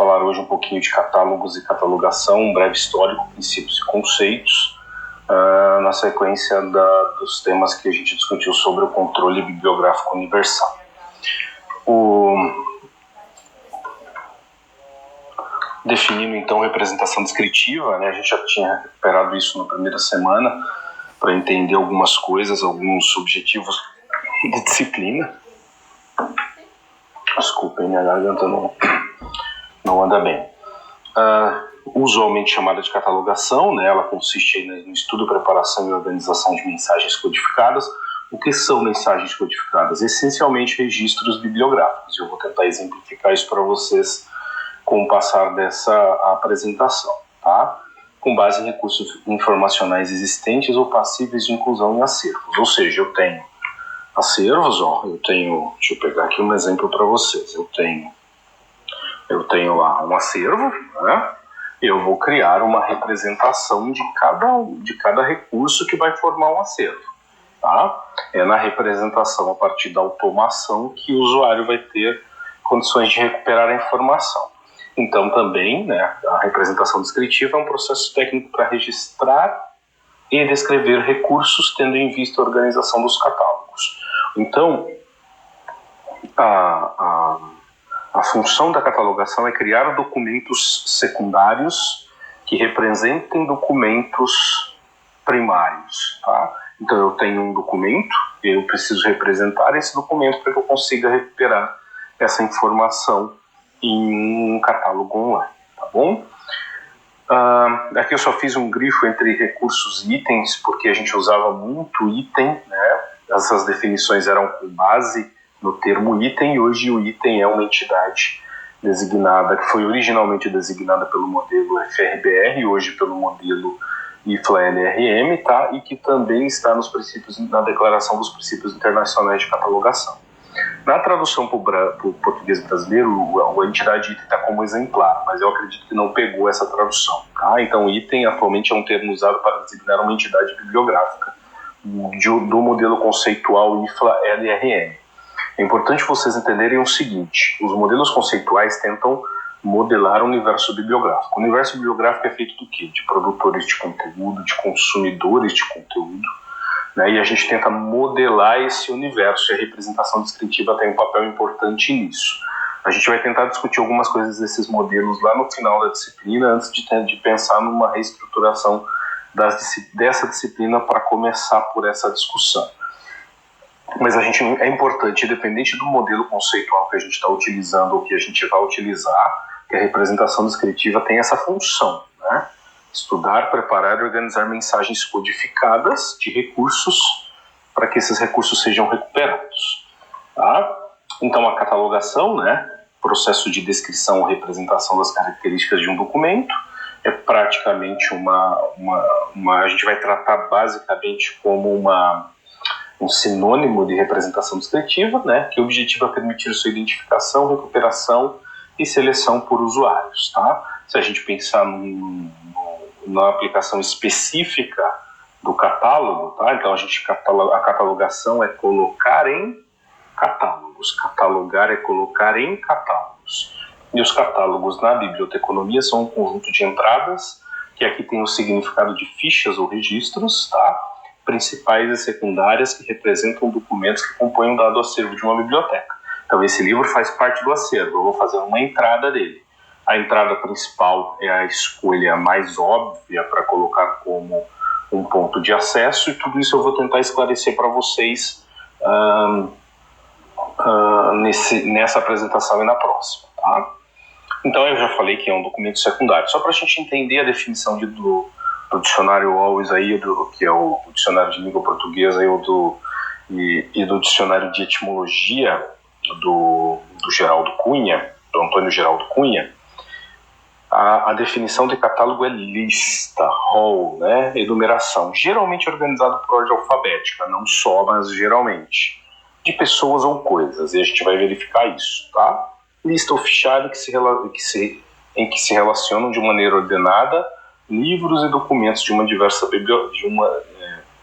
falar hoje um pouquinho de catálogos e catalogação, um breve histórico, princípios e conceitos, na sequência dos temas que a gente discutiu sobre o controle bibliográfico universal. Definindo então representação descritiva, né, a gente já tinha recuperado isso na primeira semana para entender algumas coisas, alguns objetivos de disciplina. Desculpem, minha garganta não anda bem. Usualmente chamada de catalogação, né, ela consiste aí no estudo, preparação e organização de mensagens codificadas. O que são mensagens codificadas? Essencialmente registros bibliográficos. Eu vou tentar exemplificar isso para vocês com o passar dessa apresentação, tá? Com base em recursos informacionais existentes ou passíveis de inclusão em acervos. Ou seja, eu tenho acervos, deixa eu pegar aqui um exemplo para vocês. Eu tenho lá um acervo, né? Eu vou criar uma representação de cada recurso que vai formar um acervo, tá? É na representação, a partir da automação, que o usuário vai ter condições de recuperar a informação. Então também, né, a representação descritiva é um processo técnico para registrar e descrever recursos, tendo em vista a organização dos catálogos. Então, a função da catalogação é criar documentos secundários que representem documentos primários, tá? Então eu tenho um documento, eu preciso representar esse documento para que eu consiga recuperar essa informação em um catálogo online, tá bom? Aqui eu só fiz um grifo entre recursos e itens, porque a gente usava muito item, né? Essas definições eram com base no termo item, e hoje o item é uma entidade designada, que foi originalmente designada pelo modelo FRBR, hoje pelo modelo IFLA-NRM, tá? E que também está na Declaração dos Princípios Internacionais de Catalogação. Na tradução para o português brasileiro, a entidade item está como exemplar, mas eu acredito que não pegou essa tradução, tá? Então, item atualmente é um termo usado para designar uma entidade bibliográfica do modelo conceitual IFLA-NRM. É importante vocês entenderem o seguinte: os modelos conceituais tentam modelar o universo bibliográfico. O universo bibliográfico é feito do quê? De produtores de conteúdo, de consumidores de conteúdo, né? E a gente tenta modelar esse universo, e a representação descritiva tem um papel importante nisso. A gente vai tentar discutir algumas coisas desses modelos lá no final da disciplina, antes de pensar numa reestruturação dessa disciplina para começar por essa discussão. Mas é importante, independente do modelo conceitual que a gente está utilizando ou que a gente vai utilizar, que a representação descritiva tem essa função, né? Estudar, preparar e organizar mensagens codificadas de recursos para que esses recursos sejam recuperados, tá? Então a catalogação, né, processo de descrição ou representação das características de um documento, é praticamente a gente vai tratar basicamente como um sinônimo de representação descritiva, né, que o objetivo é permitir sua identificação, recuperação e seleção por usuários, tá? Se a gente pensar na aplicação específica do catálogo, tá? Então a catalogação é colocar em catálogos, catalogar é colocar em catálogos. E os catálogos na biblioteconomia são um conjunto de entradas, que aqui tem o significado de fichas ou registros, tá? Principais e secundárias, que representam documentos que compõem um dado acervo de uma biblioteca. Então esse livro faz parte do acervo, eu vou fazer uma entrada dele. A entrada principal é a escolha mais óbvia para colocar como um ponto de acesso, e tudo isso eu vou tentar esclarecer para vocês nessa apresentação e na próxima, tá? Então eu já falei que é um documento secundário. Só para a gente entender a definição do dicionário Always aí, que é o dicionário de língua portuguesa e do dicionário de etimologia do Geraldo Cunha, do Antônio Geraldo Cunha, a definição de catálogo é lista, rol, né, enumeração, geralmente organizado por ordem alfabética, não só, mas geralmente, de pessoas ou coisas, e a gente vai verificar isso, tá? Lista ou fichário em que se relacionam de maneira ordenada livros e documentos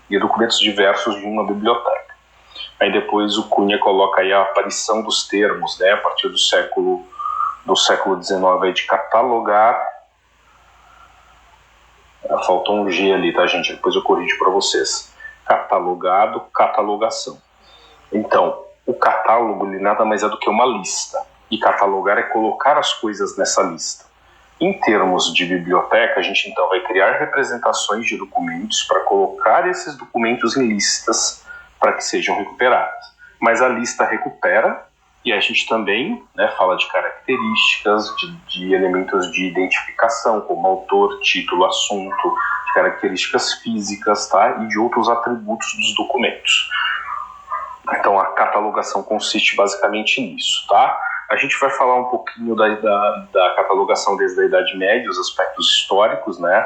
documentos diversos de uma biblioteca. Aí depois o Cunha coloca aí a aparição dos termos, né, a partir do século do século XIX aí de catalogar. Faltou um G ali, tá, gente? Depois eu corrijo para vocês. Catalogado, catalogação. Então, o catálogo ele nada mais é do que uma lista. E catalogar é colocar as coisas nessa lista. Em termos de biblioteca, a gente então vai criar representações de documentos para colocar esses documentos em listas para que sejam recuperados. Mas a lista recupera e a gente também, né, fala de características, de elementos de identificação, como autor, título, assunto, de características físicas, tá? E de outros atributos dos documentos. Então a catalogação consiste basicamente nisso, tá? A gente vai falar um pouquinho da catalogação desde a Idade Média, os aspectos históricos, né?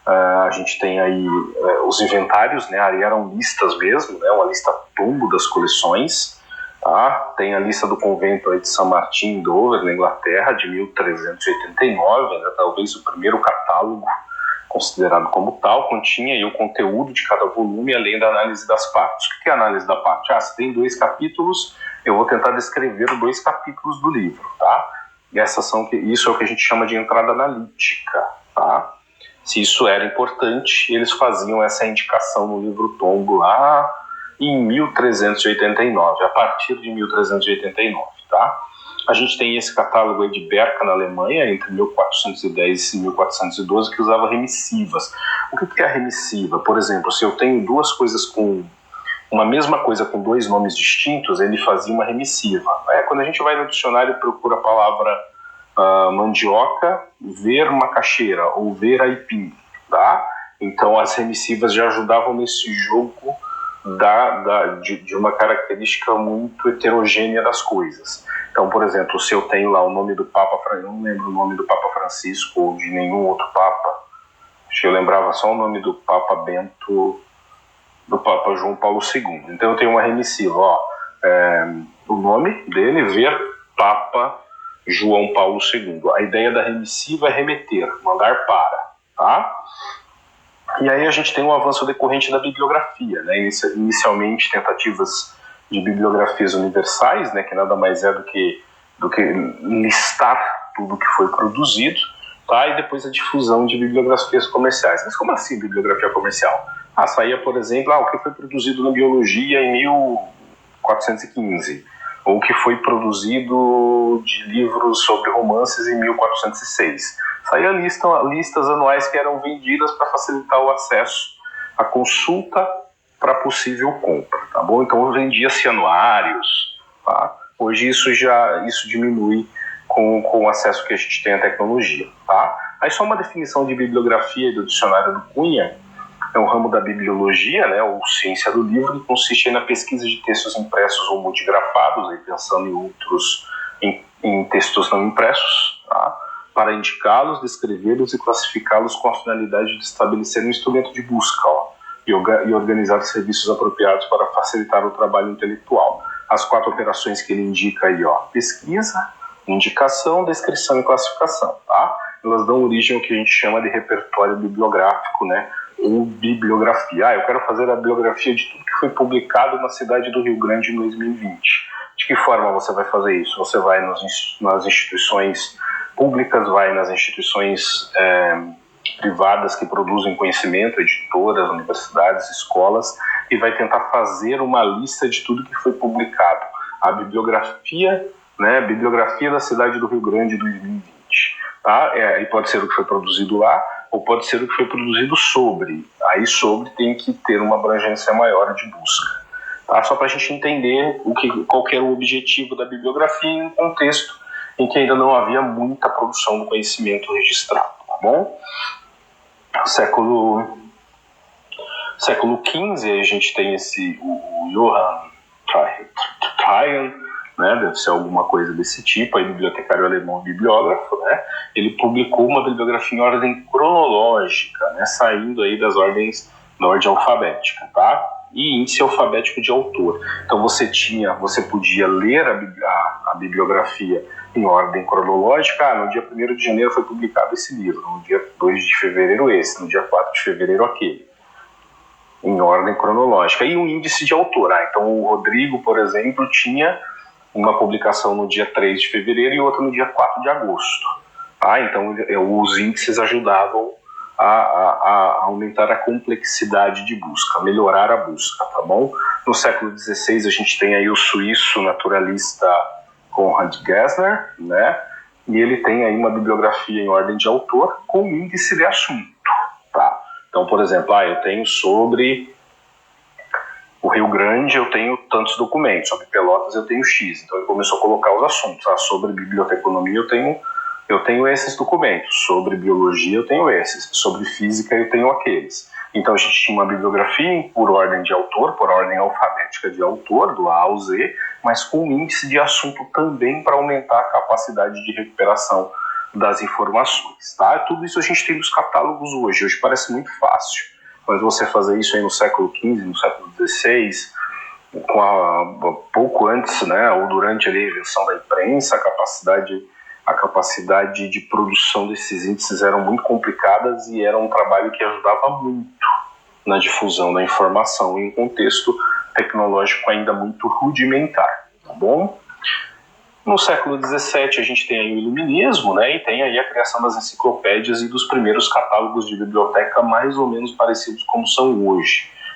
A gente tem aí os inventários, né? Aí eram listas mesmo, né? Uma lista tombo das coleções, tá? Tem a lista do convento aí de São Martin em Dover, na Inglaterra, de 1389, né? Talvez o primeiro catálogo considerado como tal, continha aí o conteúdo de cada volume, além da análise das partes. O que é a análise da parte? Se tem 2 capítulos, eu vou tentar descrever 2 capítulos do livro, tá? E isso é o que a gente chama de entrada analítica, tá? Se isso era importante, eles faziam essa indicação no livro tombo lá em 1389, a partir de 1389, tá? A gente tem esse catálogo aí de Berka, na Alemanha, entre 1410 e 1412, que usava remissivas. O que é a remissiva? Por exemplo, se eu tenho 2 coisas com uma mesma coisa com 2 nomes distintos, ele fazia uma remissiva. Quando a gente vai no dicionário e procura a palavra mandioca, ver macaxeira ou ver aipim, tá? Então as remissivas já ajudavam nesse jogo de uma característica muito heterogênea das coisas. Então, por exemplo, se eu tenho lá o nome do Papa, eu não lembro o nome do Papa Francisco ou de nenhum outro Papa, acho que eu lembrava só o nome do Papa Bento, do Papa João Paulo II. Então eu tenho uma remissiva, o nome dele, ver Papa João Paulo II. A ideia da remissiva é remeter, mandar para, tá? E aí a gente tem um avanço decorrente da bibliografia, né? Inicialmente tentativas de bibliografias universais, né? Que nada mais é do que listar tudo que foi produzido, tá? E depois a difusão de bibliografias comerciais. Mas como assim bibliografia comercial? Saía, por exemplo, o que foi produzido na biologia em 1415, ou o que foi produzido de livros sobre romances em 1406. Saía listas anuais que eram vendidas para facilitar o acesso à consulta para possível compra, tá bom? Então vendia-se anuários, tá? Hoje isso diminui com o acesso que a gente tem à tecnologia, tá? Aí só uma definição de bibliografia do dicionário do Cunha. É um ramo da bibliologia, né, ou ciência do livro, que consiste na pesquisa de textos impressos ou multigrafados, aí pensando em textos não impressos, tá, para indicá-los, descrevê-los e classificá-los com a finalidade de estabelecer um instrumento de busca e organizar serviços apropriados para facilitar o trabalho intelectual. As 4 operações que ele indica aí, pesquisa, indicação, descrição e classificação, tá? Elas dão origem ao que a gente chama de repertório bibliográfico, né? Ou bibliografia. Eu quero fazer a bibliografia de tudo que foi publicado na cidade do Rio Grande em 2020. De que forma você vai fazer isso? Você vai nas instituições públicas, vai nas instituições privadas que produzem conhecimento, editoras, universidades, escolas, e vai tentar fazer uma lista de tudo que foi publicado. A bibliografia, né? Bibliografia da cidade do Rio Grande 2020. Tá? E pode ser o que foi produzido lá, ou pode ser o que foi produzido sobre. Aí sobre tem que ter uma abrangência maior de busca. Tá? Só para a gente entender qual que era o objetivo da bibliografia em um contexto em que ainda não havia muita produção do conhecimento registrado. Tá bom? Século XV a gente tem o Johann Trajan, né, deve ser alguma coisa desse tipo, aí bibliotecário alemão bibliógrafo, né, ele publicou uma bibliografia em ordem cronológica, né, saindo aí da ordem alfabética, tá, e índice alfabético de autor. Então você podia ler a bibliografia em ordem cronológica. No dia 1º de janeiro foi publicado esse livro, no dia 2 de fevereiro esse, no dia 4 de fevereiro aquele, em ordem cronológica, e um índice de autor. Então o Rodrigo, por exemplo, tinha uma publicação no dia 3 de fevereiro e outra no dia 4 de agosto. Tá? Então, os índices ajudavam a aumentar a complexidade de busca, melhorar a busca, tá bom? No século XVI, a gente tem aí o suíço naturalista Konrad Gessner, né? E ele tem aí uma bibliografia em ordem de autor com índice de assunto, tá? Então, por exemplo, eu tenho sobre o Rio Grande, eu tenho tantos documentos, sobre Pelotas eu tenho X. Então ele começou a colocar os assuntos. Sobre biblioteconomia eu tenho esses documentos, sobre biologia eu tenho esses, sobre física eu tenho aqueles. Então a gente tinha uma bibliografia por ordem de autor, por ordem alfabética de autor, do A ao Z, mas com índice de assunto também para aumentar a capacidade de recuperação das informações. Tá? Tudo isso a gente tem nos catálogos hoje. Hoje parece muito fácil, mas você fazer isso aí no século XV, no século XVI, pouco antes, né, ou durante ali, a invenção da imprensa, a capacidade de produção desses índices eram muito complicadas e era um trabalho que ajudava muito na difusão da informação em um contexto tecnológico ainda muito rudimentar, tá bom? No século XVII a gente tem aí o iluminismo, né, e tem aí a criação das enciclopédias e dos primeiros catálogos de biblioteca mais ou menos parecidos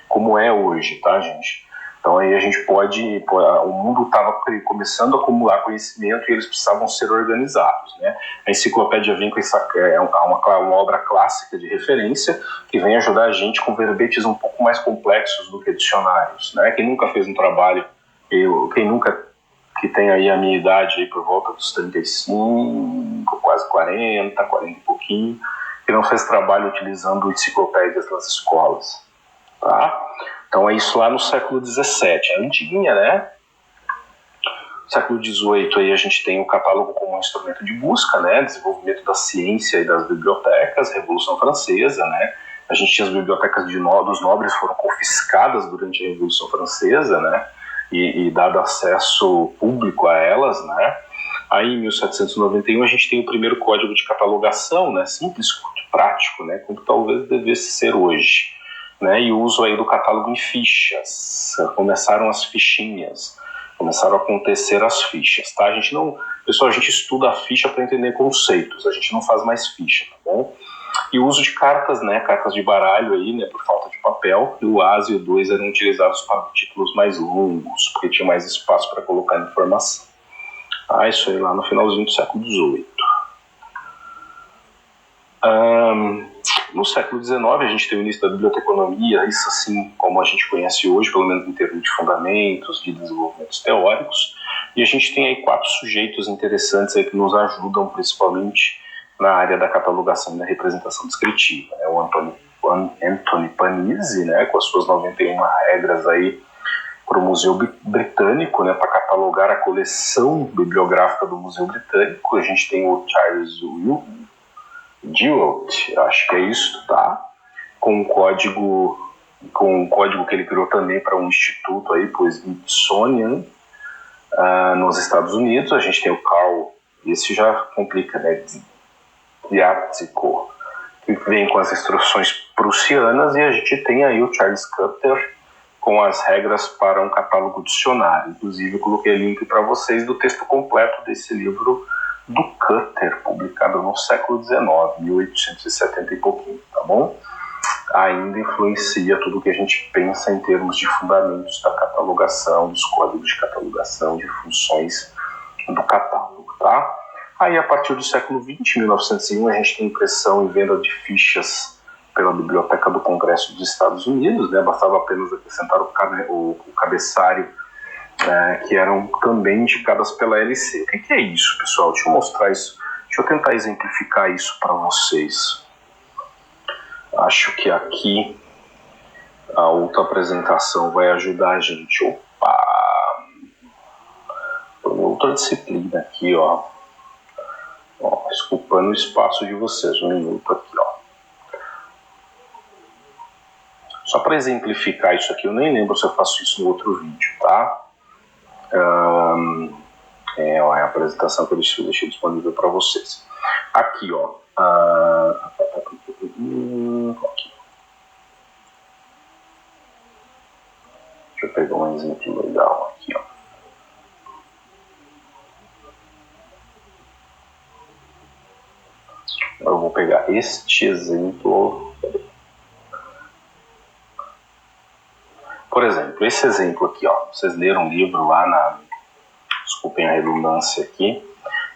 como é hoje, tá, gente? Então aí a gente o mundo estava começando a acumular conhecimento e eles precisavam ser organizados, né? A enciclopédia vem com uma obra clássica de referência que vem ajudar a gente com verbetes um pouco mais complexos do que dicionários, né? Quem nunca fez um trabalho, que tem aí a minha idade aí por volta dos 35, quase 40 e pouquinho, que não fez trabalho utilizando enciclopédias nas escolas, tá? Então é isso lá no século XVII, é antiguinha, né? No século XVIII aí a gente tem o catálogo como um instrumento de busca, né? Desenvolvimento da ciência e das bibliotecas, Revolução Francesa, né? A gente tinha as bibliotecas dos nobres foram confiscadas durante a Revolução Francesa, né? E dado acesso público a elas, né? Aí em 1791 a gente tem o primeiro código de catalogação, né? Simples, prático, né? Como talvez devesse ser hoje. Né, e o uso aí do catálogo em fichas, começaram as fichinhas, começaram a acontecer as fichas, tá? A gente estuda a ficha para entender conceitos, a gente não faz mais ficha, tá bom? E o uso de cartas, né, cartas de baralho aí, né, por falta de papel, e o AS e o 2 eram utilizados para títulos mais longos, porque tinha mais espaço para colocar informação. Ah, isso aí lá no finalzinho do século XVIII. No século XIX a gente tem o início da biblioteconomia, isso assim como a gente conhece hoje, pelo menos em termos de fundamentos, de desenvolvimentos teóricos, e a gente tem aí 4 sujeitos interessantes aí que nos ajudam principalmente na área da catalogação e da representação descritiva, né? O Anthony Panizzi, né, com as suas 91 regras aí para o Museu Britânico, né, para catalogar a coleção bibliográfica do Museu Britânico. A gente tem o Charles Dewalt, acho que é isso, tá? Com um código que ele criou também para um instituto aí, para o Smithsonian, nos Estados Unidos. A gente tem o Carl, esse já complica, né? Diático, que vem com as instruções prussianas, e a gente tem aí o Charles Cutter com as regras para um catálogo dicionário. Inclusive eu coloquei link para vocês do texto completo desse livro do Cutter, publicado no século XIX, 1870 e pouquinho, tá bom? Ainda influencia tudo o que a gente pensa em termos de fundamentos da catalogação, dos códigos de catalogação, de funções do catálogo, tá? Aí, a partir do século XX, 1901, a gente tem impressão e venda de fichas pela Biblioteca do Congresso dos Estados Unidos, né? Bastava apenas acrescentar o cabeçário, que eram também indicadas pela LC. O que é isso, pessoal? Deixa eu mostrar isso. Deixa eu tentar exemplificar isso para vocês. Acho que aqui a outra apresentação vai ajudar a gente. Opa! Outra disciplina aqui, ó. Desculpando o espaço de vocês, um minuto aqui, ó. Só para exemplificar isso aqui, eu nem lembro se eu faço isso no outro vídeo, tá? É a apresentação que eu deixei disponível para vocês. Aqui, ó. Aqui. Deixa eu pegar um exemplo legal aqui, ó. Eu vou pegar este exemplo. Por exemplo, esse exemplo aqui, ó. Vocês leram um livro lá desculpem a redundância aqui.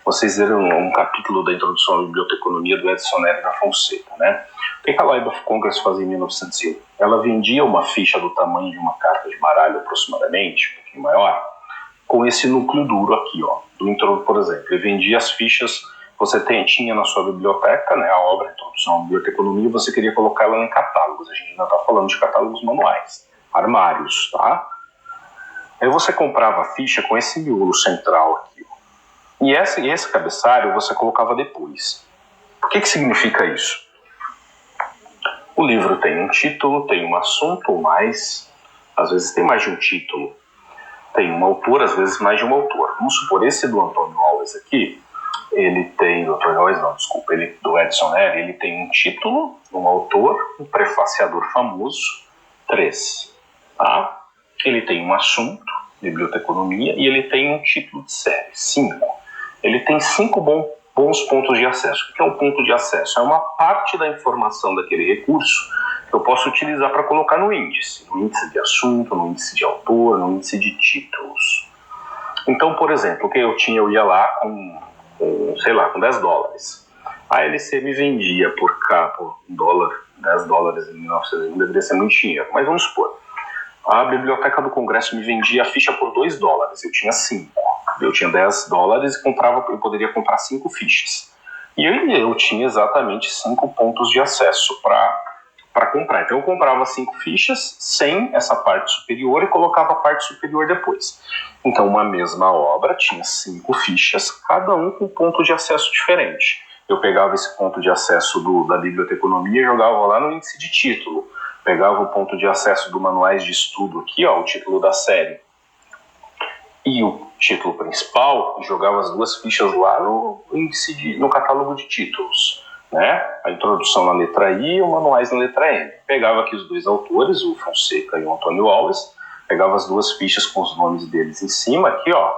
Vocês leram um capítulo da introdução à biblioteconomia do Edson Nery da Fonseca, né? O que a Library of Congress fazia em 1901? Ela vendia uma ficha do tamanho de uma carta de baralho, aproximadamente, um pouquinho maior, com esse núcleo duro aqui, ó. Por exemplo, ele vendia as fichas que você tinha na sua biblioteca, né? A obra Introdução à Biblioteconomia, você queria colocá-la em catálogos. A gente ainda está falando de catálogos manuais, armários, tá? Aí você comprava a ficha com esse miolo central aqui, ó. E esse cabeçalho você colocava depois. O que significa isso? O livro tem um título, tem um assunto ou mais, às vezes tem mais de um título, tem um autor, às vezes mais de um autor. Vamos supor, esse do Antônio Alves aqui, ele tem, do Edson Nery, ele tem um título, um autor, um prefaciador famoso, 3, tá? Ele tem um assunto, biblioteconomia, e ele tem um título de série, 5. Ele tem 5 bons pontos de acesso. O que é um ponto de acesso? É uma parte da informação daquele recurso que eu posso utilizar para colocar no índice de assunto, no índice de autor, no índice de títulos. Então, por exemplo, eu ia lá com $10. A LC me vendia por $1, $10 em 1900, deveria ser muito dinheiro, mas vamos supor. A Biblioteca do Congresso me vendia a ficha por $2, eu tinha 5. Eu tinha $10 e eu poderia comprar 5 fichas. E eu tinha exatamente 5 pontos de acesso para comprar. Então eu comprava 5 fichas sem essa parte superior e colocava a parte superior depois. Então uma mesma obra tinha 5 fichas, cada um com ponto de acesso diferente. Eu pegava esse ponto de acesso da biblioteconomia e jogava lá no índice de título. Pegava o ponto de acesso do manuais de estudo aqui, ó, o título da série, e o título principal, jogava as 2 fichas lá no catálogo de títulos, né? A introdução na letra I e o manuais na letra M. Pegava aqui os 2 autores, o Fonseca e o Antônio Alves, pegava as 2 fichas com os nomes deles em cima, aqui, ó,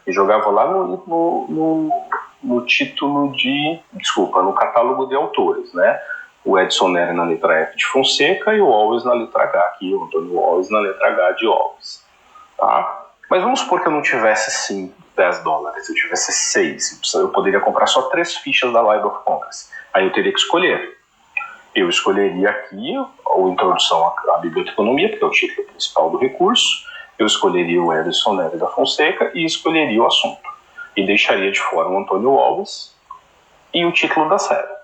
e jogava lá no título no catálogo de autores, né? O Edson Nery na letra F de Fonseca e o Alves na letra H aqui, o Antônio Alves na letra H de Alves, tá? Mas vamos supor que eu não tivesse, sim, $10, eu tivesse 6, eu poderia comprar só 3 fichas da Library of Congress. Aí eu teria que escolher. Eu escolheria aqui a introdução à biblioteconomia, porque é o título principal do recurso, eu escolheria o Edson Nery da Fonseca e escolheria o assunto. E deixaria de fora o Antônio Alves e o título da série.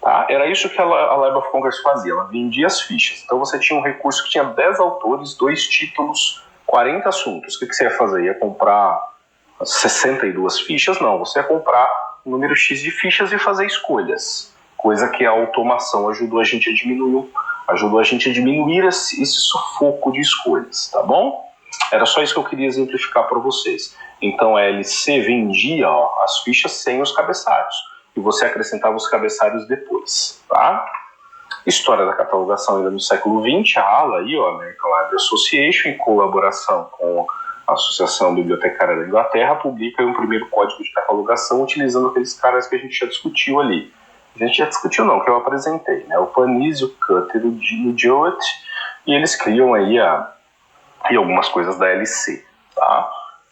Tá? Era isso que a Library of Congress fazia, ela vendia as fichas. Então você tinha um recurso que tinha 10 autores, 2 títulos, 40 assuntos. O que você ia fazer? Ia comprar 62 fichas? Não, você ia comprar um número X de fichas e fazer escolhas. Coisa que a automação ajudou a gente a diminuir esse sufoco de escolhas, tá bom? Era só isso que eu queria exemplificar para vocês. Então a LC vendia, ó, as fichas sem os cabeçalhos. E você acrescentava os cabeçalhos depois, tá? História da catalogação ainda no século XX, a ALA, aí, ó, American Library Association, em colaboração com a Associação Bibliotecária da Inglaterra, publica um primeiro código de catalogação utilizando aqueles caras que a gente já discutiu ali. A gente já discutiu não, que eu apresentei, né? O Panizzi, o Cutter, o Jowett, e eles criam aí e algumas coisas da LC, tá?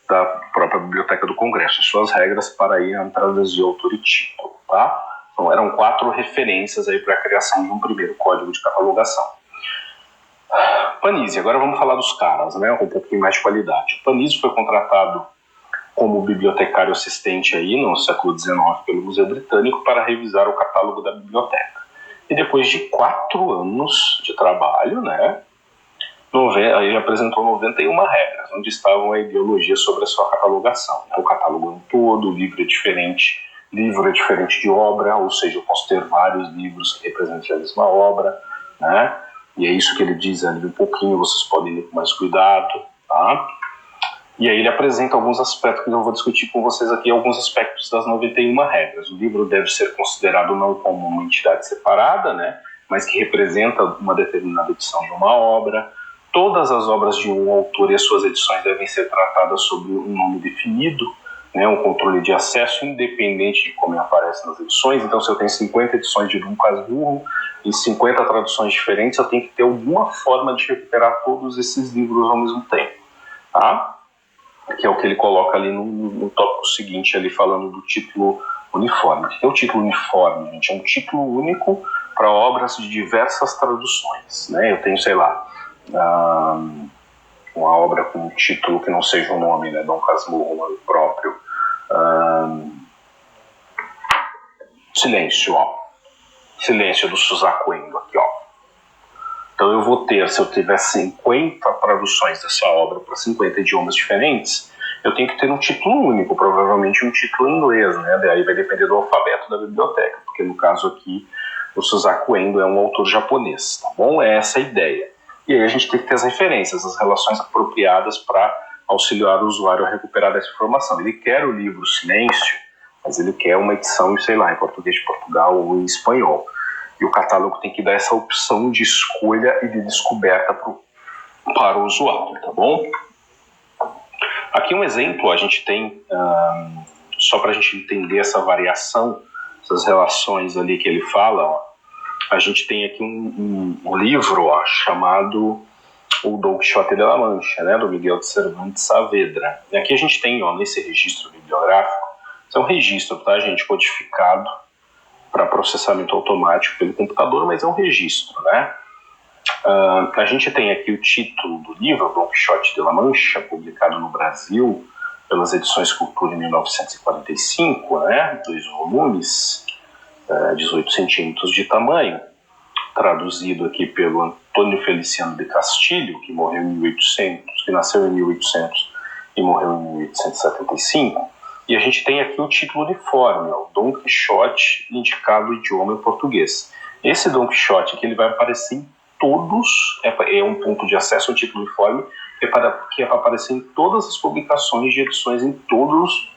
Da própria Biblioteca do Congresso, suas regras para aí entradas de autor e título, tá? Então eram 4 referências aí para a criação de um primeiro código de catalogação. Panizzi, agora vamos falar dos caras, né, com um pouquinho mais de qualidade. O Panizzi foi contratado como bibliotecário assistente aí no século XIX pelo Museu Britânico para revisar o catálogo da biblioteca. E depois de 4 anos de trabalho, né, ele apresentou 91 regras, onde estavam a ideologia sobre a sua catalogação. O catálogo é um todo, o livro é diferente de obra, ou seja, eu posso ter vários livros que representem a mesma obra, né? E é isso que ele diz ali um pouquinho, vocês podem ler com mais cuidado, tá? E aí ele apresenta alguns aspectos que eu vou discutir com vocês aqui, alguns aspectos das 91 regras. O livro deve ser considerado não como uma entidade separada, né? Mas que representa uma determinada edição de uma obra. Todas as obras de um autor e as suas edições devem ser tratadas sob um nome definido, né, um controle de acesso independente de como aparece nas edições. Então, se eu tenho 50 edições de Dom Casmurro, em 50 traduções diferentes, eu tenho que ter alguma forma de recuperar todos esses livros ao mesmo tempo, tá? Que é o que ele coloca ali no tópico seguinte, ali falando do título uniforme. O que é o título uniforme, gente? É um título único para obras de diversas traduções, né? Eu tenho, sei lá, uma obra com um título que não seja o nome, né? Dom Casmurro próprio. Silêncio, ó. Silêncio do Suzaku Endo, aqui, ó. Então eu vou ter, se eu tiver 50 traduções dessa obra para 50 idiomas diferentes, eu tenho que ter um título único, provavelmente um título em inglês, né? Daí vai depender do alfabeto da biblioteca, porque no caso aqui o Suzaku Endo é um autor japonês, tá bom? É essa a ideia. E aí a gente tem que ter as referências, as relações apropriadas para auxiliar o usuário a recuperar essa informação. Ele quer o livro Silêncio, mas ele quer uma edição, sei lá, em português de Portugal ou em espanhol. E o catálogo tem que dar essa opção de escolha e de descoberta para o usuário, tá bom? Aqui um exemplo, a gente tem, só para a gente entender essa variação, essas relações ali que ele fala, ó, a gente tem aqui um livro, ó, chamado O Don Quixote de la Mancha, né, do Miguel de Cervantes Saavedra. E aqui a gente tem, ó, nesse registro bibliográfico, isso é um registro, tá, gente, codificado para processamento automático pelo computador, mas é um registro, né? A gente tem aqui o título do livro, Don Quixote de la Mancha, publicado no Brasil pelas Edições Cultura em 1945, né? 2 volumes, 18 centímetros de tamanho, traduzido aqui pelo Antônio Feliciano de Castilho, que morreu em 1800, que nasceu em 1800 e morreu em 1875. E a gente tem aqui o título uniforme, ó, Dom Quixote, indicado o idioma em português. Esse Dom Quixote aqui, ele vai aparecer em todos, é um ponto de acesso ao título uniforme, que é para aparecer em todas as publicações de edições, em todos,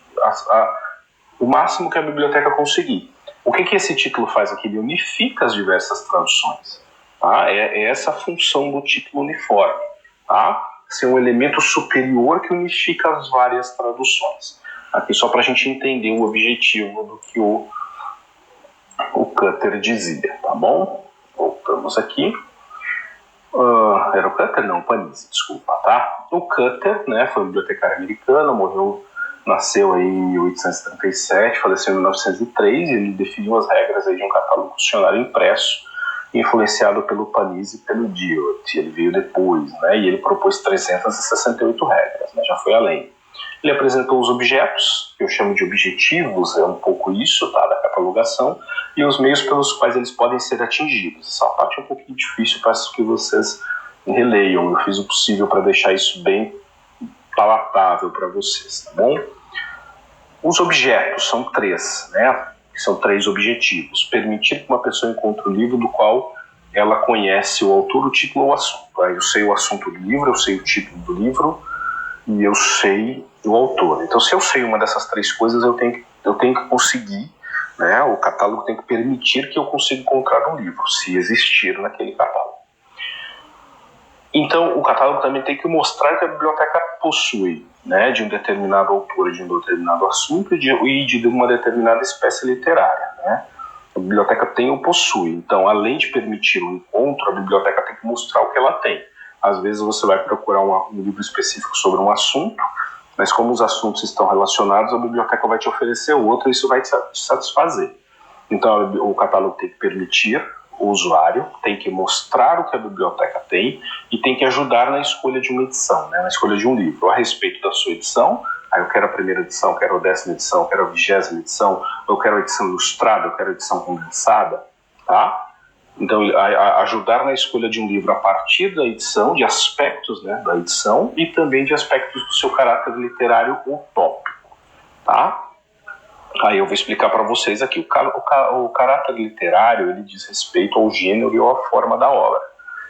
o máximo que a biblioteca conseguir. O que esse título faz aqui? Ele unifica as diversas traduções. Tá? É essa a função do título uniforme. Tá? Ser um elemento superior que unifica as várias traduções. Aqui só para a gente entender o objetivo do que o Cutter dizia, tá bom? Voltamos aqui. Era o Cutter? Não, o Panizzi, desculpa, tá? O Cutter, né, foi um bibliotecário americano, nasceu aí em 1837, faleceu em 1903, e ele definiu as regras aí de um catálogo funcionário impresso, influenciado pelo Panizzi e pelo Diot. Ele veio depois, né, e ele propôs 368 regras, né, já foi além. Ele apresentou os objetos, que eu chamo de objetivos, é um pouco isso, tá, da catalogação, e os meios pelos quais eles podem ser atingidos. Essa parte é um pouquinho difícil, peço que vocês releiam. Eu fiz o possível para deixar isso bem palatável para vocês, tá bom? Os objetos são 3, né? São 3 objetivos. Permitir que uma pessoa encontre o livro do qual ela conhece o autor, o título ou o assunto. Aí eu sei o assunto do livro, eu sei o título do livro, e eu sei o autor. Então, se eu sei uma dessas 3 coisas, eu tenho que conseguir, né, o catálogo tem que permitir que eu consiga encontrar um livro, se existir naquele catálogo. Então, o catálogo também tem que mostrar que a biblioteca possui, né, de um determinado autor, de um determinado assunto e de uma determinada espécie literária, né? A biblioteca tem ou possui. Então, além de permitir o encontro, a biblioteca tem que mostrar o que ela tem. Às vezes você vai procurar um livro específico sobre um assunto, mas como os assuntos estão relacionados, a biblioteca vai te oferecer outro e isso vai te satisfazer. Então o catálogo tem que permitir o usuário, tem que mostrar o que a biblioteca tem e tem que ajudar na escolha de uma edição, né, na escolha de um livro, a respeito da sua edição. Aí eu quero a primeira edição, eu quero a 10ª edição, eu quero a 20ª edição, eu quero a edição ilustrada, eu quero a edição condensada, tá? Então, ajudar na escolha de um livro a partir da edição, de aspectos, né, da edição e também de aspectos do seu caráter literário ou tópico, tá? Aí eu vou explicar para vocês aqui. O caráter literário, ele diz respeito ao gênero e à forma da obra.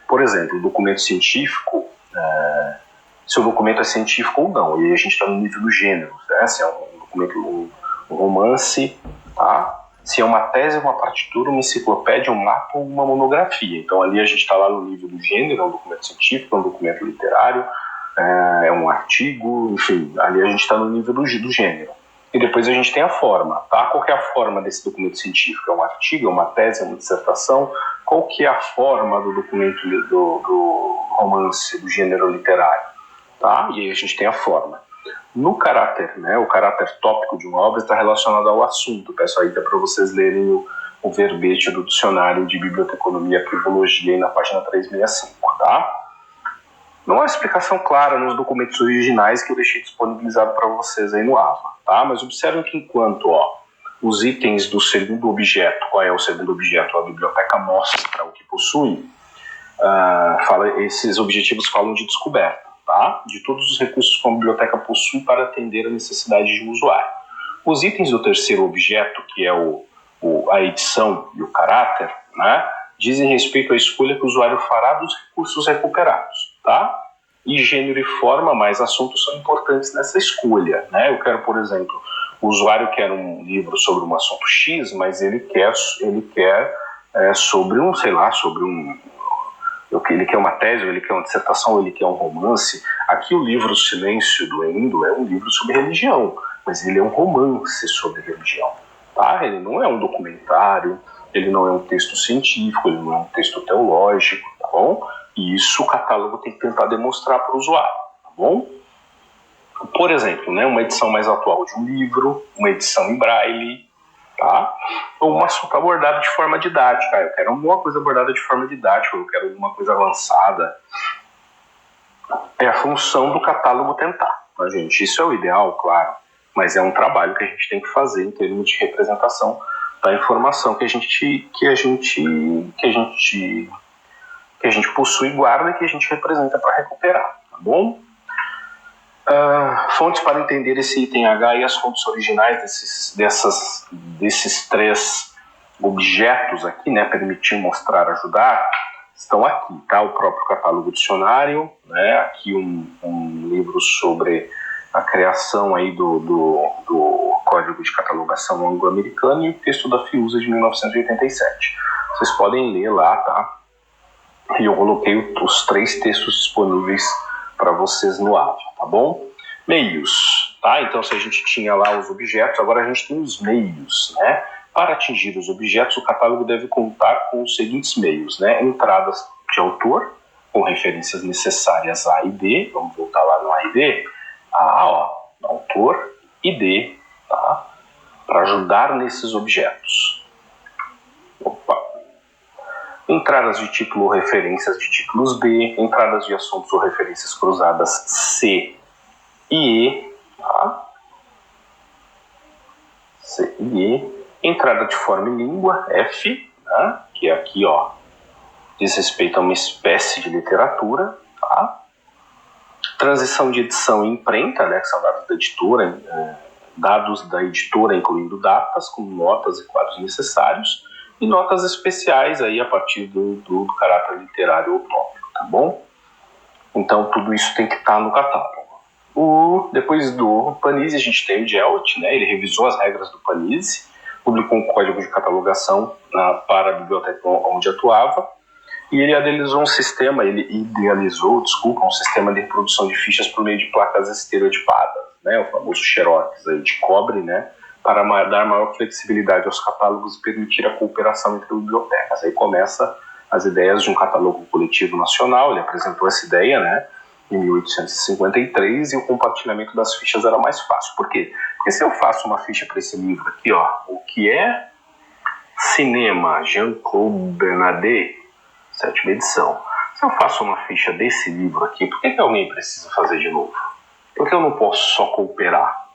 Por exemplo, o documento científico, se o documento é científico ou não, e aí a gente está no nível do gênero, né? Se é um documento, um romance, tá? Se é uma tese, uma partitura, uma enciclopédia, um mapa ou uma monografia. Então ali a gente está lá no nível do gênero, é um documento científico, é um documento literário, é um artigo, enfim, ali a gente está no nível do gênero. E depois a gente tem a forma, tá? Qual que é a forma desse documento científico? É um artigo, é uma tese, é uma dissertação? Qual que é a forma do documento do romance, do gênero literário? Tá? E aí a gente tem a forma. No caráter, né, o caráter tópico de uma obra está relacionado ao assunto. Peço aí para vocês lerem o verbete do dicionário de biblioteconomia e arquivologia aí na página 365, tá? Não há explicação clara nos documentos originais que eu deixei disponibilizado para vocês aí no AVA, tá? Mas observem que enquanto os itens do segundo objeto, qual é o segundo objeto? A biblioteca mostra o que possui, esses objetivos falam de descoberta, tá? De todos os recursos que a biblioteca possui para atender a necessidade de um usuário. Os itens do terceiro objeto, que é a edição e o caráter, né, dizem respeito à escolha que o usuário fará dos recursos recuperados, tá? E gênero e forma, mais assuntos são importantes nessa escolha, né? Eu quero, por exemplo, o usuário quer um livro sobre um assunto X, mas ele quer sobre um, sei lá, ele quer uma tese, ou ele quer uma dissertação, ou ele quer um romance. Aqui o livro Silêncio do Endo é um livro sobre religião, mas ele é um romance sobre religião, tá? Ele não é um documentário, ele não é um texto científico, ele não é um texto teológico, tá bom? E isso o catálogo tem que tentar demonstrar para o usuário, tá bom? Por exemplo, né, uma edição mais atual de um livro, uma edição em braille, tá? Ou um assunto abordado de forma didática. Eu quero alguma coisa abordada de forma didática, eu quero alguma coisa avançada. É a função do catálogo tentar, tá, gente? Isso é o ideal, claro, mas é um trabalho que a gente tem que fazer em termos de representação da informação que a gente possui, guarda e que a gente representa para recuperar, tá bom? Fontes para entender esse item H e as fontes originais desses três objetos aqui, né, permitir, mostrar, ajudar, estão aqui, tá? O próprio catálogo dicionário, né? Aqui um livro sobre a criação aí do Código de Catalogação Anglo-Americano e o texto da FIUSA de 1987. Vocês podem ler lá, tá? E eu coloquei os 3 textos disponíveis para vocês no AVA, tá bom? Meios, tá? Então, se a gente tinha lá os objetos, agora a gente tem os meios, né? Para atingir os objetos, o catálogo deve contar com os seguintes meios, né? Entradas de autor, com referências necessárias A e D, vamos voltar lá no A e D, autor e D, tá? Para ajudar nesses objetos. Entradas de título ou referências de títulos B, entradas de assuntos ou referências cruzadas C e E, tá? C e E. Entrada de forma e língua, F, né? Que é aqui, diz respeito a uma espécie de literatura, tá? Transição de edição e imprenta, né? Que são dados da editora, incluindo datas, com notas e quadros necessários, e notas especiais aí a partir do caráter literário ou tópico, tá bom? Então tudo isso tem que estar no catálogo. Depois do Panizzi a gente tem o Gelt, né? Ele revisou as regras do Panizzi, publicou um código de catalogação para a biblioteca onde atuava, e ele idealizou um sistema de reprodução de fichas por meio de placas estereotipadas, né? O famoso xerox aí de cobre, né? Para dar maior flexibilidade aos catálogos e permitir a cooperação entre bibliotecas. Aí começa as ideias de um catálogo coletivo nacional. Ele apresentou essa ideia, né, em 1853, e o compartilhamento das fichas era mais fácil. Por quê? Porque se eu faço uma ficha para esse livro aqui, o que é Cinema, Jean-Claude Bernardet, 7ª edição. Se eu faço uma ficha desse livro aqui, por que alguém precisa fazer de novo? Por que eu não posso só cooperar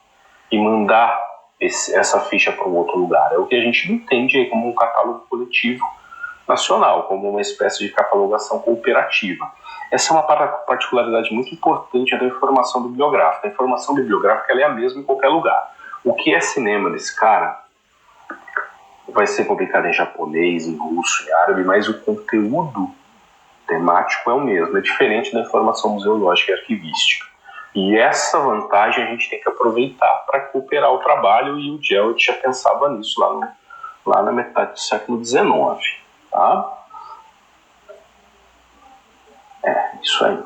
e mandar essa ficha para um outro lugar? É o que a gente entende aí como um catálogo coletivo nacional, como uma espécie de catalogação cooperativa. Essa é uma particularidade muito importante da informação bibliográfica. A informação bibliográfica ela é a mesma em qualquer lugar. O que é cinema desse cara vai ser publicado em japonês, em russo, em árabe, mas o conteúdo temático é o mesmo, é diferente da informação museológica e arquivística. E essa vantagem a gente tem que aproveitar para cooperar o trabalho, e o Gelt já pensava nisso lá na metade do século XIX. Tá? Isso aí.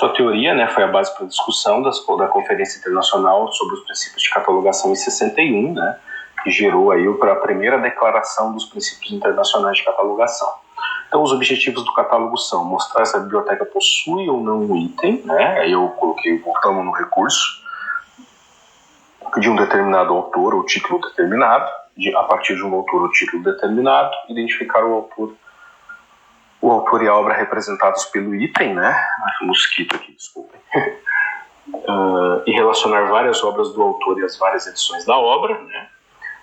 Sua teoria, né, foi a base para a discussão da Conferência Internacional sobre os Princípios de Catalogação em 61, né, que gerou aí a primeira declaração dos princípios internacionais de catalogação. Então, os objetivos do catálogo são mostrar se a biblioteca possui ou não um item, né, aí eu coloquei, voltamos no recurso, de um determinado autor ou título determinado, a partir de um autor ou título determinado, identificar o autor e a obra representados pelo item, né? Um mosquito aqui, desculpem. E relacionar várias obras do autor e as várias edições da obra, né?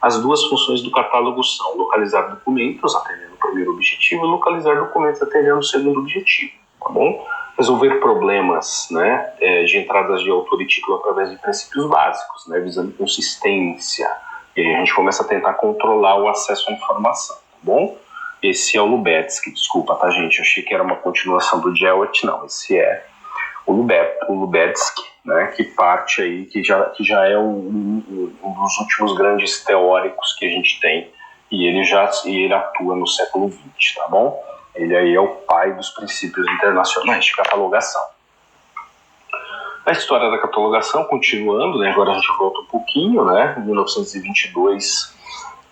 As duas funções do catálogo são localizar documentos, atendendo o primeiro objetivo, e localizar documentos, atendendo o segundo objetivo, tá bom? Resolver problemas, né, de entradas de autor e título através de princípios básicos, né, visando consistência. E aí a gente começa a tentar controlar o acesso à informação, tá bom? Esse é o Lubetzky, desculpa, tá, gente? Eu achei que era uma continuação do Jewett, não. Esse é o Lubetzky, né, que parte aí, que já é um dos últimos grandes teóricos que a gente tem, e ele atua no século XX, tá bom? Ele aí é o pai dos princípios internacionais de catalogação. A história da catalogação, continuando, né, agora a gente volta um pouquinho, né, em 1922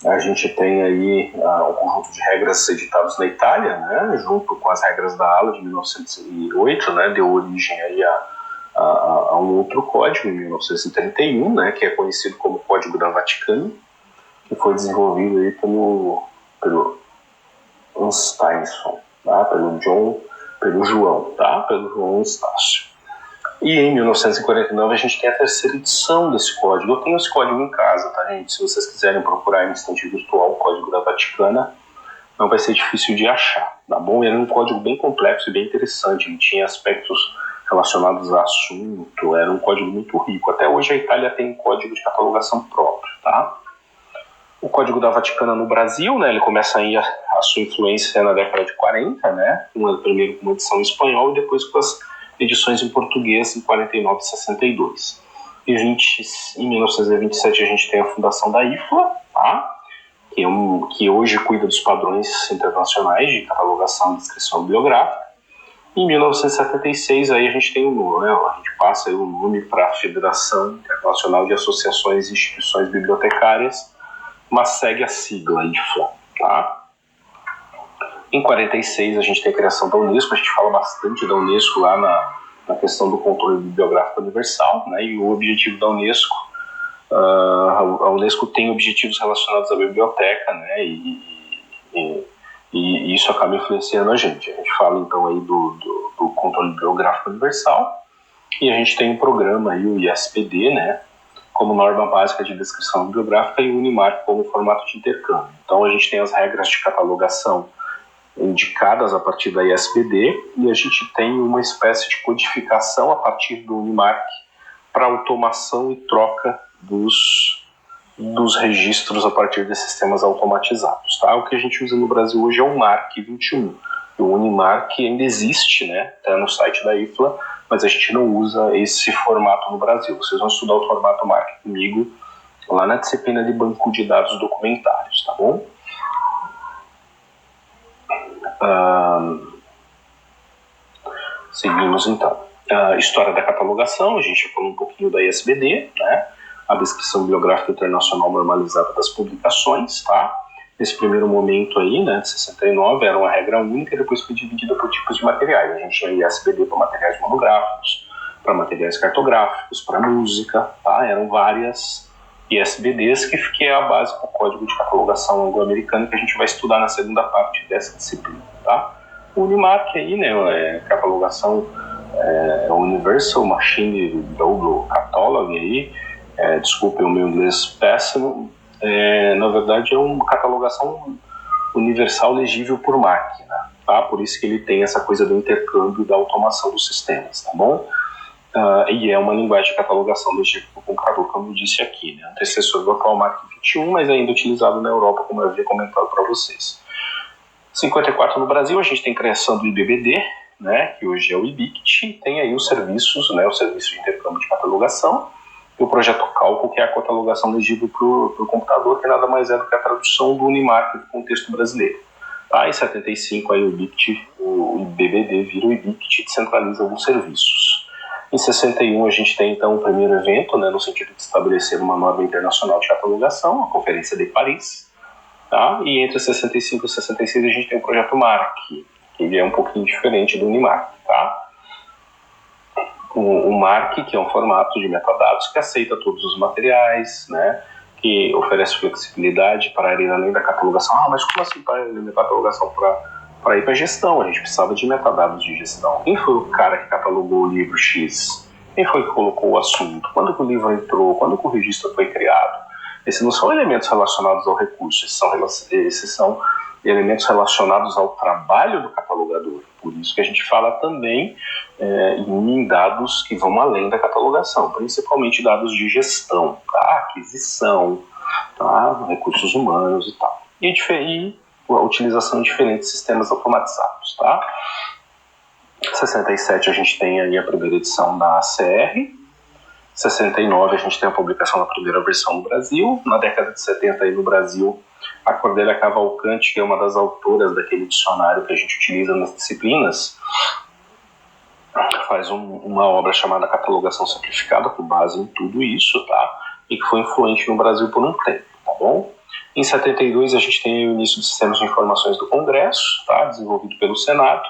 a gente tem aí um conjunto de regras editadas na Itália, né, junto com as regras da ALA de 1908, né, deu origem aí a um outro código em 1931, né, que é conhecido como Código da Vaticana, que foi desenvolvido aí pelo Steinson, tá, pelo João Estácio. E em 1949 a gente tem a terceira edição desse código. Eu tenho esse código em casa, tá, gente? Se vocês quiserem procurar em estante virtual o Código da Vaticana, não vai ser difícil de achar, tá bom? Ele era um código bem complexo e bem interessante. Ele tinha aspectos relacionados a assunto, era um código muito rico. Até hoje a Itália tem um código de catalogação próprio, tá? O Código da Vaticana no Brasil, né, ele começa aí a sua influência na década de 40, né, primeiro com uma edição em espanhol e depois com as edições em português em 49 e 62. Em 1927 a gente tem a fundação da IFLA, tá, que hoje cuida dos padrões internacionais de catalogação e descrição bibliográfica. Em 1976 aí a gente tem né, a gente passa aí o nome para a Federação Internacional de Associações e Instituições Bibliotecárias, mas segue a sigla IFLA, tá? Em 46 a gente tem a criação da Unesco, a gente fala bastante da Unesco lá na questão do controle bibliográfico universal, né? E o objetivo da Unesco, a Unesco tem objetivos relacionados à biblioteca, né? E isso acaba influenciando a gente. A gente fala então aí do controle bibliográfico universal, e a gente tem um programa aí, o ISPD, né, como norma básica de descrição bibliográfica, e o Unimark como formato de intercâmbio. Então a gente tem as regras de catalogação indicadas a partir da ISBD, e a gente tem uma espécie de codificação a partir do Unimark para automação e troca dos registros a partir de sistemas automatizados, tá? O que a gente usa no Brasil hoje é o MARC 21. O Unimark ainda existe, né? Tá no site da IFLA, mas a gente não usa esse formato no Brasil. Vocês vão estudar o formato MARC comigo lá na disciplina de banco de dados documentários, tá bom? Seguimos então. História da catalogação, a gente falou um pouquinho da ISBD, né? A descrição bibliográfica internacional normalizada das publicações, tá? Nesse primeiro momento aí, né, de 69, era uma regra única e depois foi dividida por tipos de materiais. A gente tinha ISBD para materiais monográficos, para materiais cartográficos, para música, tá? Eram várias ISBDs, que é a base do Código de Catalogação Anglo-Americano, que a gente vai estudar na segunda parte dessa disciplina, tá? O Unimark aí, né, catalogação Universal Machine Double Catalog aí, desculpem o meu inglês péssimo, na verdade é uma catalogação universal legível por máquina, tá? Por isso que ele tem essa coisa do intercâmbio e da automação dos sistemas, tá bom? E é uma linguagem de catalogação legível por computador, como eu disse aqui, né? Antecessor do atual MARC 21, mas ainda utilizado na Europa, como eu havia comentado para vocês. 54 no Brasil, a gente tem a criação do IBBD, né, que hoje é o IBICT, e tem aí os serviços, né, o serviço de intercâmbio de catalogação, e o projeto Cálculo, que é a catalogação legível para o computador, que nada mais é do que a tradução do Unimark do contexto brasileiro. Em 75 aí o IBBD vira o IBICT e centraliza alguns serviços. Em 61 a gente tem então o primeiro evento, né, no sentido de estabelecer uma norma internacional de catalogação, a Conferência de Paris, tá? E entre 65 e 66 a gente tem o projeto MARC, que é um pouquinho diferente do UNIMARC, tá? O MARC, que é um formato de metadados que aceita todos os materiais, né, que oferece flexibilidade para ir além da catalogação. Mas como assim para ir além da catalogação? Para ir para a gestão, a gente precisava de metadados de gestão. Quem foi o cara que catalogou o livro X? Quem foi que colocou o assunto? Quando que o livro entrou? Quando que o registro foi criado? Esses não são elementos relacionados ao recurso, esses são elementos relacionados ao trabalho do catalogador. Por isso que a gente fala também em dados que vão além da catalogação, principalmente dados de gestão, tá? Aquisição, tá? Recursos humanos e tal. E a utilização de diferentes sistemas automatizados, tá? Em 67 a gente tem aí a primeira edição da ACR. 69 a gente tem a publicação da primeira versão no Brasil. Na década de 70 aí no Brasil, a Cordélia Cavalcante, que é uma das autoras daquele dicionário que a gente utiliza nas disciplinas, faz uma obra chamada Catalogação Simplificada, com base em tudo isso, tá? E que foi influente no Brasil por um tempo, tá bom? Em 72 a gente tem o início dos sistemas de informações do Congresso, tá? Desenvolvido pelo Senado,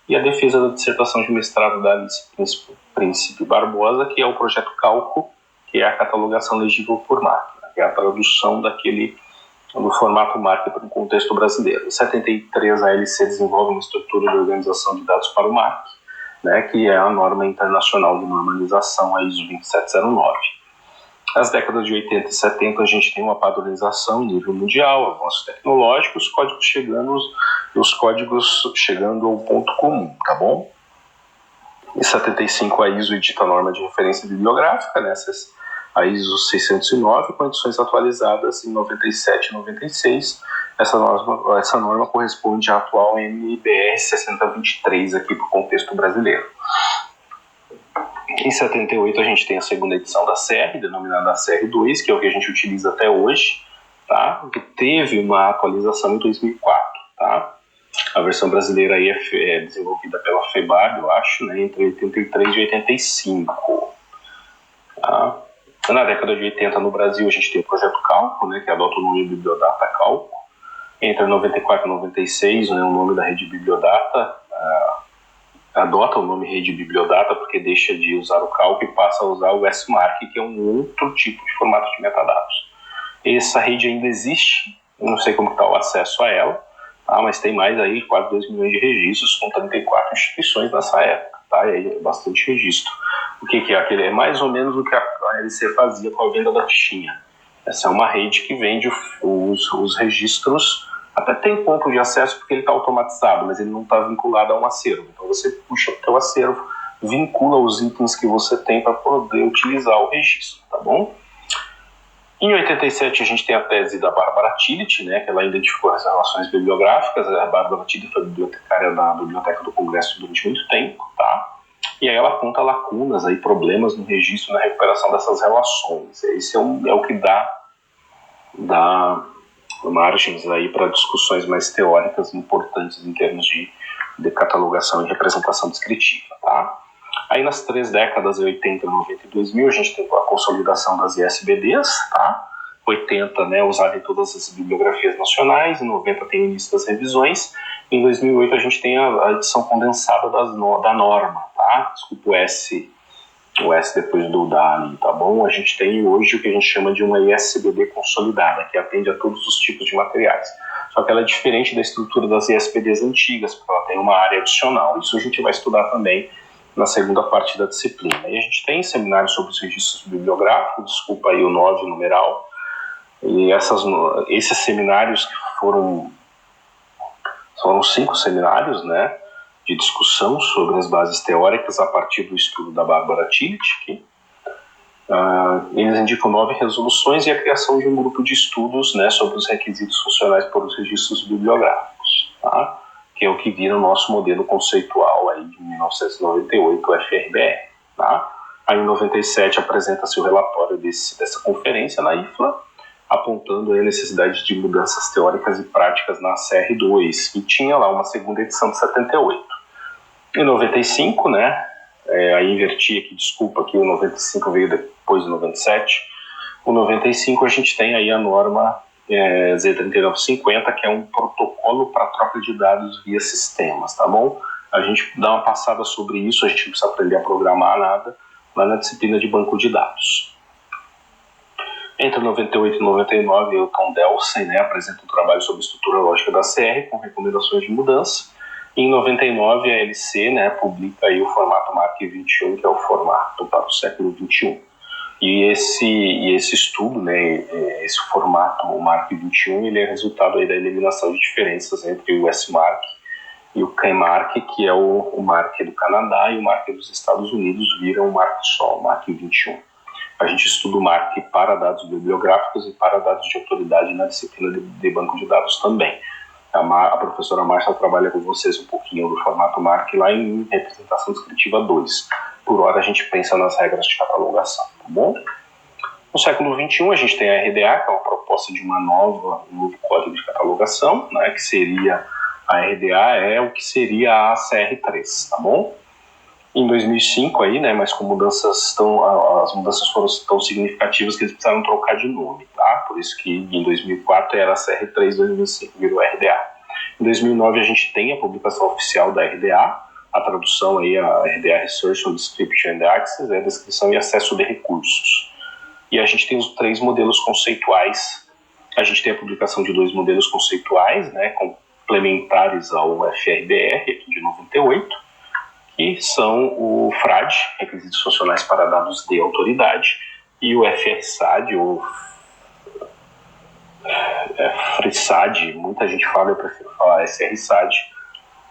e a defesa da dissertação de mestrado da Alice Príncipe Barbosa, que é o projeto Cálculo, que é a catalogação legível por máquina, que é a tradução do formato MARC para o contexto brasileiro. Em 73, a LC desenvolve uma estrutura de organização de dados para o MARC, né, que é a norma internacional de normalização, a ISO 27009. Nas décadas de 80 e 70, a gente tem uma padronização em nível mundial, avanços tecnológicos, os códigos chegando ao ponto comum, tá bom? Em 75, a ISO edita a norma de referência bibliográfica, né, a ISO 609, com edições atualizadas em 97 e 96. Essa norma corresponde à atual NBR 6023 aqui para o contexto brasileiro. Em 78 a gente tem a segunda edição da CR, denominada CR2, que é o que a gente utiliza até hoje, tá? Que teve uma atualização em 2004, tá? A versão brasileira aí é desenvolvida pela FEBAB, eu acho, né, entre 83 e 85. Tá? Na década de 80 no Brasil a gente tem o projeto Cálculo, né, que adota o nome Bibliodata Cálculo. Entre 94 e 96, né, o nome da rede Bibliodata adota o nome rede Bibliodata porque deixa de usar o Cálculo e passa a usar o SMARC, que é um outro tipo de formato de metadados. Essa rede ainda existe, eu não sei como está o acesso a ela, tá, mas tem mais aí quase 2 milhões de registros com 34 instituições nessa época, tá, e aí é bastante registro. O que é aquele? É mais ou menos o que a LC fazia com a venda da fichinha. Essa é uma rede que vende os registros, até tem ponto de acesso porque ele está automatizado, mas ele não está vinculado a um acervo. Então você puxa o seu acervo, vincula os itens que você tem para poder utilizar o registro, tá bom? Em 87 a gente tem a tese da Bárbara Tillich, né, que ela identificou as relações bibliográficas. A Bárbara Tillich foi bibliotecária da Biblioteca do Congresso durante muito tempo, tá? E aí ela aponta lacunas, aí, problemas no registro, na recuperação dessas relações. Esse é o que dá margens aí para discussões mais teóricas importantes em termos de catalogação e representação descritiva, tá? Aí nas 3 décadas, 80, 90 e 2000, a gente tem a consolidação das ISBDs, tá? 80, né, usada em todas as bibliografias nacionais, em 90 tem o início das revisões, em 2008 a gente tem a edição condensada da norma, tá? Desculpa o S depois do da ali, tá bom? A gente tem hoje o que a gente chama de uma ISBD consolidada, que atende a todos os tipos de materiais. Só que ela é diferente da estrutura das ISBDs antigas, porque ela tem uma área adicional. Isso a gente vai estudar também na segunda parte da disciplina. E a gente tem seminários sobre os registros bibliográficos, desculpa aí o 9 numeral, e esses seminários que foram 5 seminários, né, de discussão sobre as bases teóricas a partir do estudo da Bárbara Tillich. Eles indicam 9 resoluções e a criação de um grupo de estudos, né, sobre os requisitos funcionais para os registros bibliográficos, tá? Que é o que vira o nosso modelo conceitual aí de 1998, o FRBR. Tá? Aí em 97 apresenta-se o relatório dessa conferência na IFLA, apontando a necessidade de mudanças teóricas e práticas na CR2, e tinha lá uma segunda edição de 78. Em 95, né, Aí inverti aqui, desculpa, aqui o 95 veio depois do 97. O 95 a gente tem aí a norma Z3950, que é um protocolo para troca de dados via sistemas, tá bom? A gente dá uma passada sobre isso, a gente não precisa aprender a programar nada, lá na disciplina de banco de dados. Entre 98 e 99, o Tom Delsen, né, apresenta um trabalho sobre estrutura lógica da CR, com recomendações de mudança. E em 99, a LC, né, publica aí o formato MARC 21, que é o formato para o século 21. E esse estudo, né, esse formato, o MARC 21, ele é resultado aí da eliminação de diferenças entre o S-MARC e o CAIMARC, que é o MARC do Canadá, e o MARC dos Estados Unidos vira um MARC só, o MARC 21. A gente estuda o MARC para dados bibliográficos e para dados de autoridade na disciplina de banco de dados também. A professora Márcia trabalha com vocês um pouquinho do formato MARC lá em representação descritiva 2. Por hora a gente pensa nas regras de catalogação, tá bom? No século XXI a gente tem a RDA, que é uma proposta de um novo código de catalogação, né, que seria a RDA é o que seria a CR3, tá bom? Em 2005 aí, né, mas com as mudanças foram tão significativas que eles precisaram trocar de nome, tá? Por isso que em 2004 era a CR3, em 2005 virou RDA. Em 2009 a gente tem a publicação oficial da RDA, a tradução aí, a RDA Research on Description and Access, é descrição e acesso de recursos. E a gente tem os 3 modelos conceituais. A gente tem a publicação de 2 modelos conceituais, né, complementares ao FRBR, aqui de 98, que são o FRAD, Requisitos Funcionais para Dados de Autoridade, e o FRSAD, ou FRSAD, muita gente fala, eu prefiro falar SRSAD,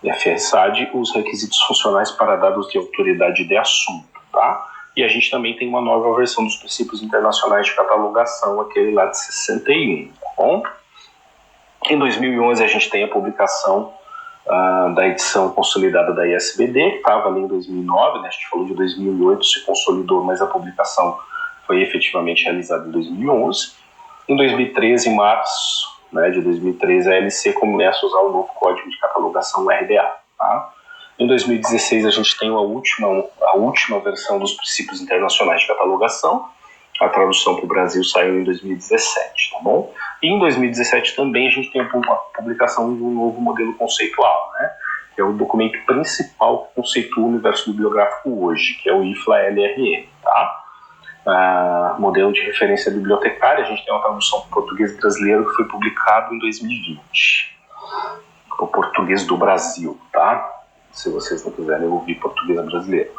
e FRSAD, os Requisitos Funcionais para Dados de Autoridade de Assunto, tá? E a gente também tem uma nova versão dos Princípios Internacionais de Catalogação, aquele lá de 61, tá bom? Em 2011 a gente tem a publicação da edição consolidada da ISBD, que estava ali em 2009, né? A gente falou de 2008, se consolidou, mas a publicação foi efetivamente realizada em 2011. Em 2013, em março, né, de 2013, a LC começa a usar o novo código de catalogação RDA. Tá? Em 2016, a gente tem a última versão dos Princípios Internacionais de Catalogação. A tradução para o Brasil saiu em 2017, tá bom? E em 2017 também a gente tem a publicação de um novo modelo conceitual, né? Que é o documento principal que conceitua o universo bibliográfico hoje, que é o IFLA-LRM, tá? Modelo de referência bibliotecária, a gente tem uma tradução para o português brasileiro que foi publicado em 2020. Para o português do Brasil, tá? Se vocês não quiserem ouvir português brasileiro.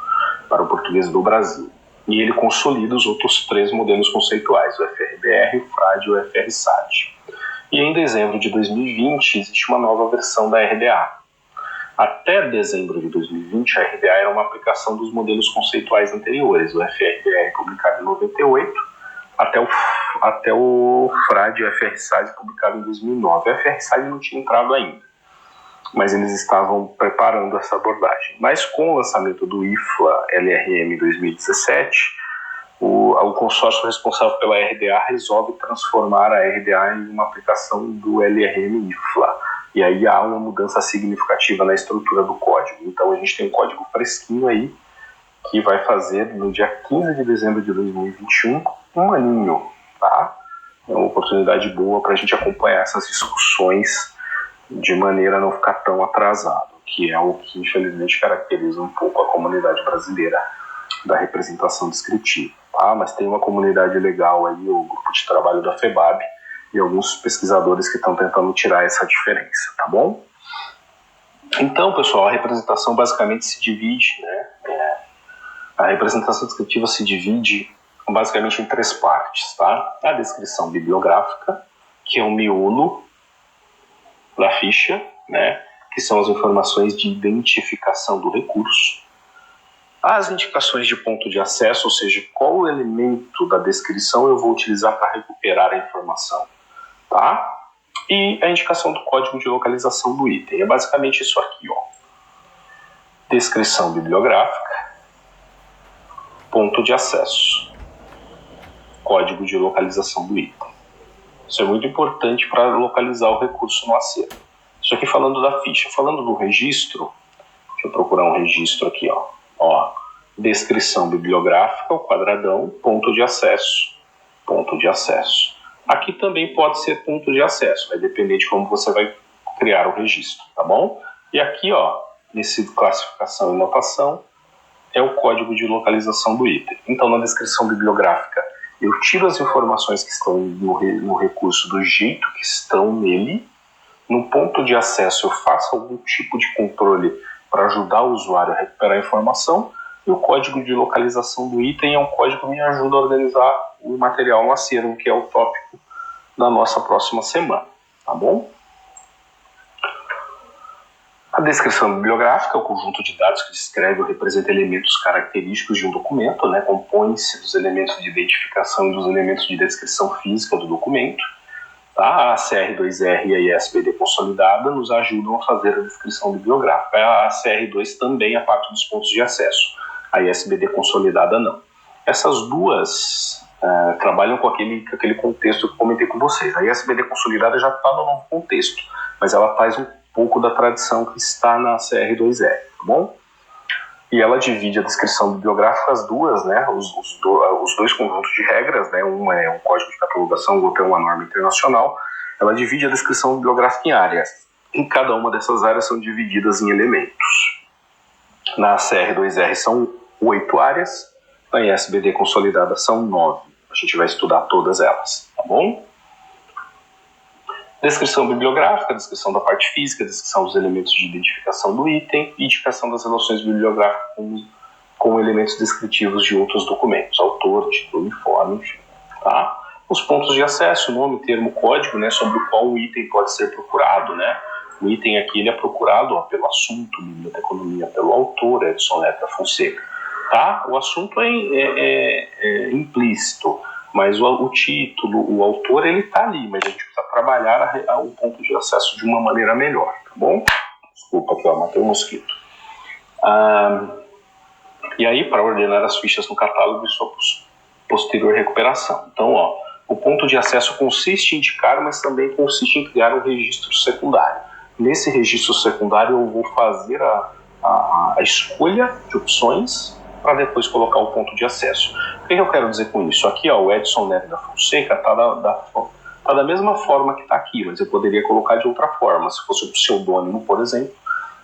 Para o português do Brasil. E ele consolida os outros 3 modelos conceituais, o FRBR, o FRAD e o FRSAD. E em dezembro de 2020 existe uma nova versão da RDA. Até dezembro de 2020, a RDA era uma aplicação dos modelos conceituais anteriores, o FRBR publicado em 98, até o FRAD e o FRSAD publicado em 2009. O FRSAD não tinha entrado ainda, mas eles estavam preparando essa abordagem. Mas com o lançamento do IFLA-LRM em 2017, o consórcio responsável pela RDA resolve transformar a RDA em uma aplicação do LRM-IFLA. E aí há uma mudança significativa na estrutura do código. Então a gente tem um código fresquinho aí, que vai fazer no dia 15 de dezembro de 2021, um aninho, tá? É uma oportunidade boa para a gente acompanhar essas discussões de maneira a não ficar tão atrasado, que é o que infelizmente caracteriza um pouco a comunidade brasileira da representação descritiva, tá? Mas tem uma comunidade legal aí, o grupo de trabalho da FEBAB e alguns pesquisadores que estão tentando tirar essa diferença, tá bom? Então, pessoal, a representação basicamente se divide, né? A representação descritiva se divide basicamente em 3 partes, tá? A descrição bibliográfica, que é o miolo da ficha, né, que são as informações de identificação do recurso, as indicações de ponto de acesso, ou seja, qual elemento da descrição eu vou utilizar para recuperar a informação, tá? E a indicação do código de localização do item. É basicamente isso aqui, ó. Descrição bibliográfica, ponto de acesso, código de localização do item. Isso é muito importante para localizar o recurso no acervo. Isso aqui falando da ficha. Falando do registro, deixa eu procurar um registro aqui, ó. descrição bibliográfica, o quadradão, ponto de acesso, ponto de acesso. Aqui também pode ser ponto de acesso, vai depender de como você vai criar o registro, tá bom? E aqui, ó, nesse classificação e notação, é o código de localização do item. Então, na descrição bibliográfica, eu tiro as informações que estão no recurso do jeito que estão nele. No ponto de acesso, eu faço algum tipo de controle para ajudar o usuário a recuperar a informação. E o código de localização do item é um código que me ajuda a organizar o material no acervo, que é o tópico da nossa próxima semana, tá bom? A descrição bibliográfica é o conjunto de dados que descreve ou representa elementos característicos de um documento, né? Compõe-se dos elementos de identificação e dos elementos de descrição física do documento. Tá? A CR2R e a ISBD consolidada nos ajudam a fazer a descrição bibliográfica. A CR2 também é parte dos pontos de acesso. A ISBD consolidada não. Essas duas trabalham com aquele contexto que eu comentei com vocês. A ISBD consolidada já está no novo contexto, mas ela faz um pouco da tradição que está na CR2R, tá bom? E ela divide a descrição bibliográfica, as duas, né, os dois conjuntos de regras, né, um é um código de catalogação, o outro é uma norma internacional. Ela divide a descrição bibliográfica em áreas, e cada uma dessas áreas são divididas em elementos. Na CR2R são 8 áreas, na ISBD consolidada são 9. A gente vai estudar todas elas, tá bom? Descrição bibliográfica, descrição da parte física, descrição dos elementos de identificação do item e indicação das relações bibliográficas com elementos descritivos de outros documentos, autor, título, uniforme, enfim. Tá? Os pontos de acesso, nome, termo, código, né, sobre o qual o item pode ser procurado. Né? O item aqui ele é procurado pelo assunto, biblioteconomia, pelo autor, Edson Letra Fonseca. Tá? O assunto é implícito, mas o título, o autor, ele está ali, mas a gente precisa trabalhar o ponto de acesso de uma maneira melhor, tá bom? Desculpa aqui, ó, matei um mosquito. E aí, para ordenar as fichas no catálogo e sua posterior recuperação. Então, ó, o ponto de acesso consiste em indicar, mas também consiste em criar um registro secundário. Nesse registro secundário, eu vou fazer a escolha de opções para depois colocar o ponto de acesso. O que eu quero dizer com isso? Aqui, ó, o Edson Neto da Fonseca está da mesma forma que está aqui, mas eu poderia colocar de outra forma. Se fosse o pseudônimo, por exemplo,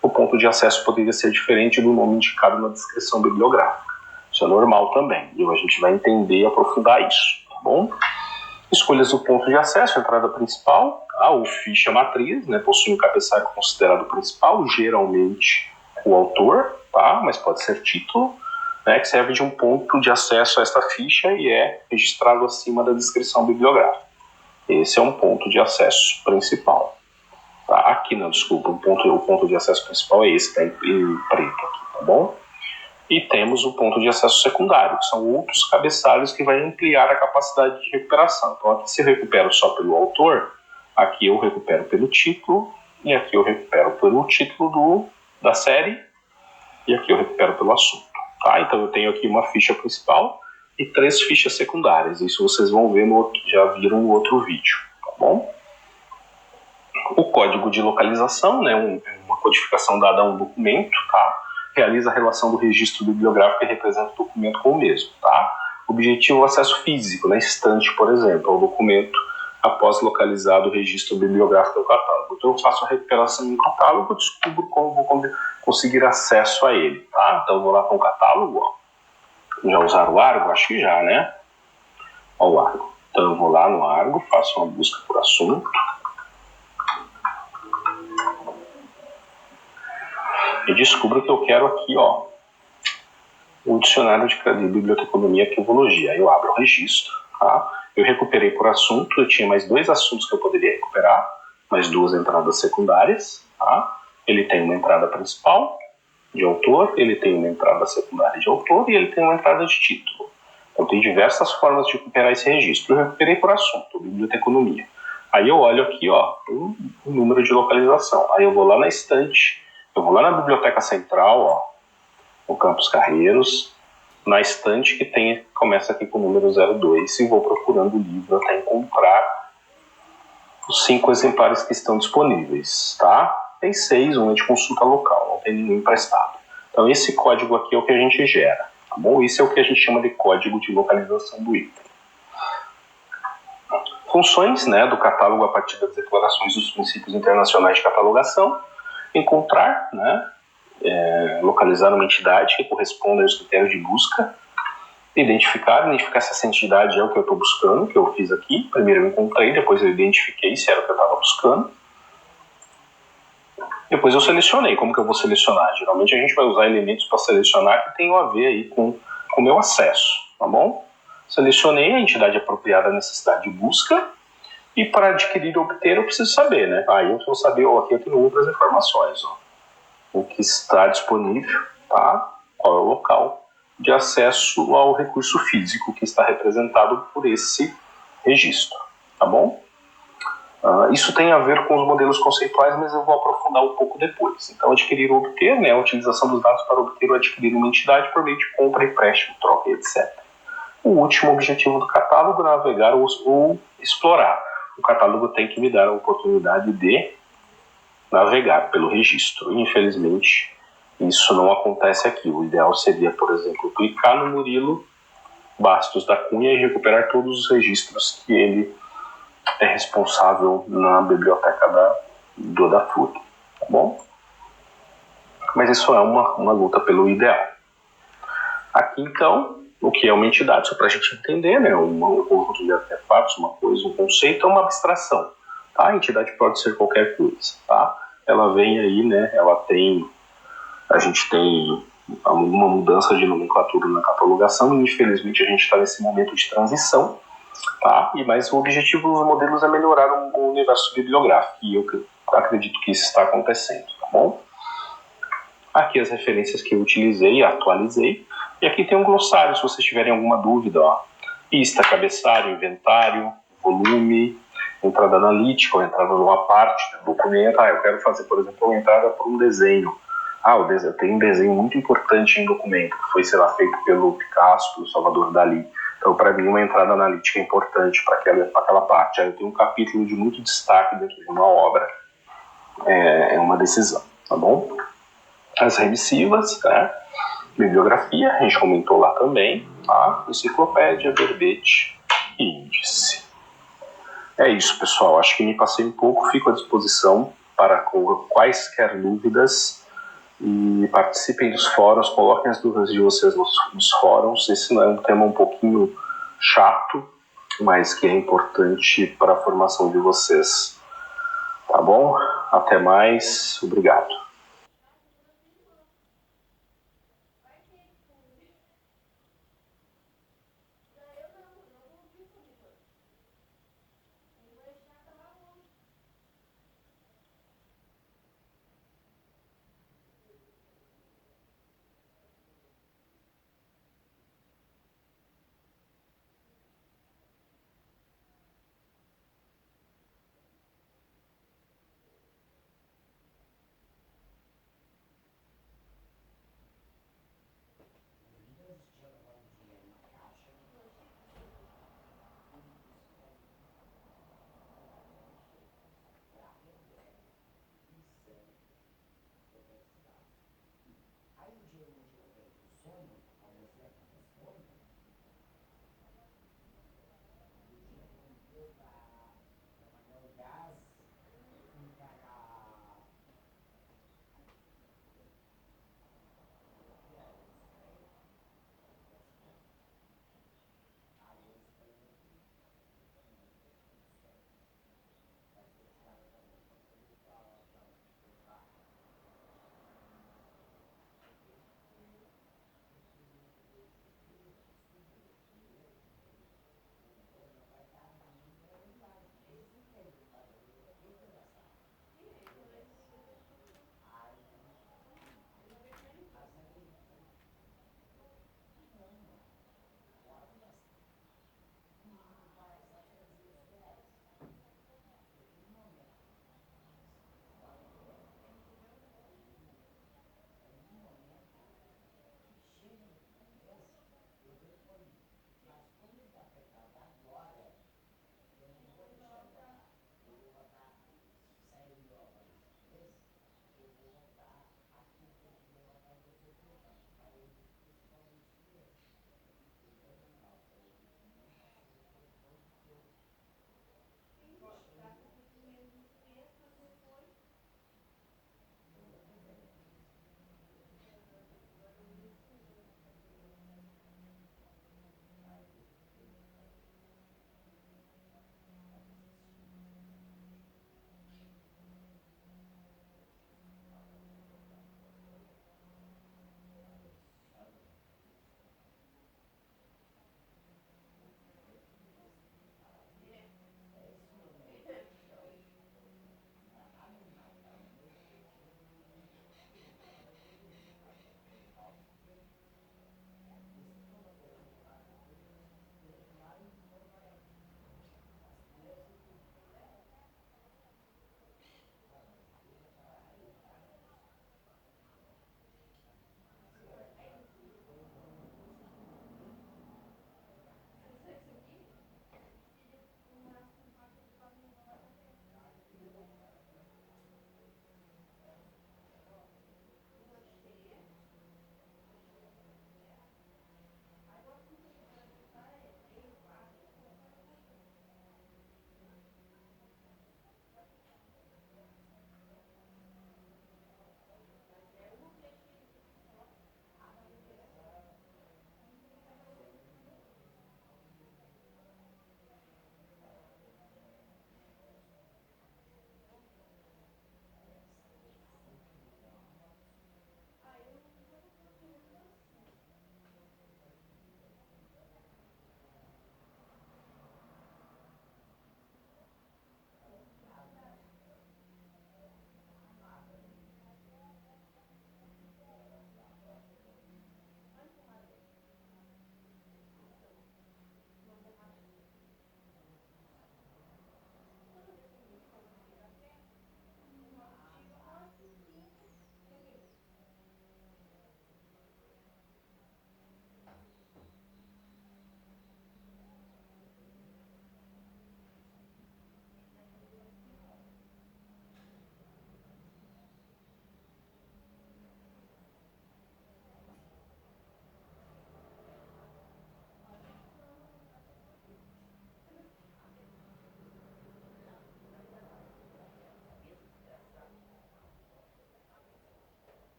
o ponto de acesso poderia ser diferente do nome indicado na descrição bibliográfica. Isso é normal também, e a gente vai entender e aprofundar isso, tá bom? Escolhas do ponto de acesso, entrada principal, ou ficha matriz, né, possui um cabeçalho considerado principal, geralmente o autor, tá? Mas pode ser título, né, que serve de um ponto de acesso a esta ficha e é registrado acima da descrição bibliográfica. Esse é um ponto de acesso principal. Tá? Aqui não, desculpa, o ponto de acesso principal é esse, está em preto aqui, tá bom? E temos o ponto de acesso secundário, que são outros cabeçalhos que vai ampliar a capacidade de recuperação. Então aqui se eu recupero só pelo autor, aqui eu recupero pelo título, e aqui eu recupero pelo título da série, e aqui eu recupero pelo assunto. Tá? Então eu tenho aqui uma ficha principal e 3 fichas secundárias. Isso vocês vão ver já viram no outro vídeo, tá bom? O código de localização, né, uma codificação dada a um documento, tá? Realiza a relação do registro bibliográfico e representa o documento com o mesmo. Tá? Objetivo: o acesso físico, na estante, por exemplo, ao documento após localizado o registro bibliográfico do catálogo. Então eu faço a recuperação no catálogo e descubro como vou conseguir acesso a ele. Tá? Então eu vou lá com o catálogo, ó. Já usaram o Argo? Acho que já, né? Ó, o Argo. Então eu vou lá no Argo, faço uma busca por assunto. E descubro que eu quero aqui, ó, o dicionário de biblioteconomia e arquivologia. Aí eu abro o registro, tá? Eu recuperei por assunto, eu tinha mais 2 assuntos que eu poderia recuperar, mais 2 entradas secundárias, tá? Ele tem uma entrada principal de autor, ele tem uma entrada secundária de autor e ele tem uma entrada de título. Então tem diversas formas de recuperar esse registro. Eu recuperei por assunto, biblioteconomia. Aí eu olho aqui, ó, o número de localização. Aí eu vou lá na estante, eu vou lá na biblioteca central, ó, no Campos Carreiros, na estante que começa aqui com o número 02 e vou procurando o livro até encontrar os 5 exemplares que estão disponíveis, tá? Tem 6, um é de consulta local, não tem nenhum emprestado. Então esse código aqui é o que a gente gera. bom? Isso é o que a gente chama de código de localização do item. Funções, né, do catálogo a partir das declarações dos princípios internacionais de catalogação: encontrar, né, localizar uma entidade que corresponda aos critérios de busca, identificar se essa entidade é o que eu estou buscando, que eu fiz aqui. Primeiro eu encontrei, depois eu identifiquei se era o que eu estava buscando. Depois eu selecionei. Como que eu vou selecionar? Geralmente a gente vai usar elementos para selecionar que tenham a ver aí com o meu acesso, tá bom? Selecionei a entidade apropriada à necessidade de busca, e para adquirir ou obter eu preciso saber, né? Aí eu vou saber, aqui eu tenho outras informações, o que está disponível, tá? Qual é o local de acesso ao recurso físico que está representado por esse registro, tá bom? Isso tem a ver com os modelos conceituais, mas eu vou aprofundar um pouco depois. Então, adquirir ou obter, né, a utilização dos dados para obter ou adquirir uma entidade por meio de compra, empréstimo, troca, etc. O último objetivo do catálogo é navegar ou explorar. O catálogo tem que me dar a oportunidade de navegar pelo registro. Infelizmente, isso não acontece aqui. O ideal seria, por exemplo, clicar no Murilo Bastos da Cunha e recuperar todos os registros que ele é responsável na biblioteca da FURG, tá bom? Mas isso é uma luta pelo ideal. Aqui, então, o que é uma entidade? Só para a gente entender, né? Um conjunto de artefatos, uma coisa, um conceito, é uma abstração. Tá? A entidade pode ser qualquer coisa, tá? Ela vem aí, né? A gente tem uma mudança de nomenclatura na catalogação, e infelizmente a gente está nesse momento de transição, tá? Mas o objetivo dos modelos é melhorar o universo bibliográfico, e eu acredito que isso está acontecendo, tá bom? Aqui as referências que eu utilizei, atualizei, e aqui tem um glossário, se vocês tiverem alguma dúvida, pista, cabeçário, inventário, volume, entrada analítica, ou entrada numa parte do documento. Eu quero fazer, por exemplo, uma entrada por um desenho. Eu tenho um desenho muito importante em documento, que foi, feito pelo Picasso, pelo Salvador Dalí. Então, para mim, uma entrada analítica é importante para aquela parte. Eu tenho um capítulo de muito destaque dentro de uma obra. É uma decisão, tá bom? As remissivas, né? Bibliografia, a gente comentou lá também, tá? Enciclopédia, verbete e índice. É isso, pessoal. Acho que me passei um pouco, fico à disposição para quaisquer dúvidas, e participem dos fóruns, coloquem as dúvidas de vocês nos fóruns. Esse é um tema um pouquinho chato, mas que é importante para a formação de vocês. Tá bom? Até mais. Obrigado.